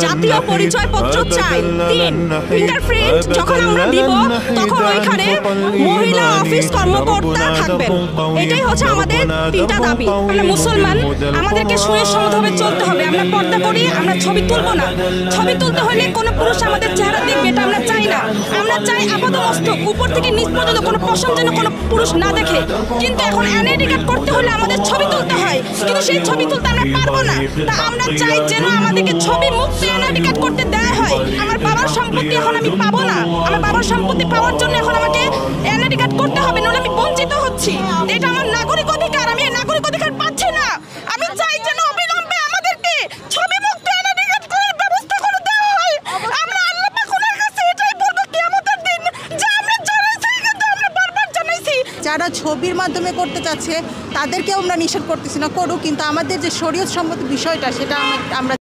জাতীয় পরিচয়পত্র চাই। 3 ফিঙ্গারপ্রিন্ট যখন আমরা দিব তখন ওইখানে মহিলা অফিস কর্মকর্তা থাকবেন। এটাই হচ্ছে আমাদের 3টা দাবি। আমরা মুসলমান, আমাদেরকে সুসম্মতভাবে চলতে হবে। আমরা পর্দা করি, আমরা ছবি তুলবো না। ছবি তুলতে হলে কোনো পুরুষ আমাদের চেহারা দেখবে, এটা আমরা চাই না। আমরা চাই আপাতমস্তক উপর থেকে নিচ পর্যন্ত কোনো পশম যেন কোনো পুরুষ না দেখে। কিন্তু এখন এনআইডি কার্ড করতে হলে আমাদের ছবি তুলতে হয়, কিন্তু সেই ছবি তুলতে আমরা পারবো না। তা আমরা চাই যেন আমাদেরকে ছবি মুক্ত এনআইডি কার্ড করতে দেওয়া হয়। আমার বাবার সম্পত্তি এখন আমি পাবো না। আমার বাবার সম্পত্তি পাওয়ার জন্য এখন আমাকে এনআইডি কার্ড করতে হবে, নইলে আমি বঞ্চিত হচ্ছি। এটা আমার নাগরিক অধিকার, আমি এই নাগরিক অধিকার পাচ্ছি না। আমি চাই যেন অবিলম্বে আমাদেরকে ছবি মুক্ত এনআইডি কার্ড করার ব্যবস্থা করে দেওয়া হয়। আমরা আল্লাহ পাকের কাছে এটাই বলবো কিয়ামতের দিন, যে আমরা জানাইছি, কিন্তু আমরা বারবার জানাইছি। যারা ছবির মাধ্যমে করতে চাচ্ছে তাদেরকেও আমরা নিষেধ করতেছি না, করুক, কিন্তু আমাদের যে শরীয়ত সম্মত বিষয়টা সেটা আমরা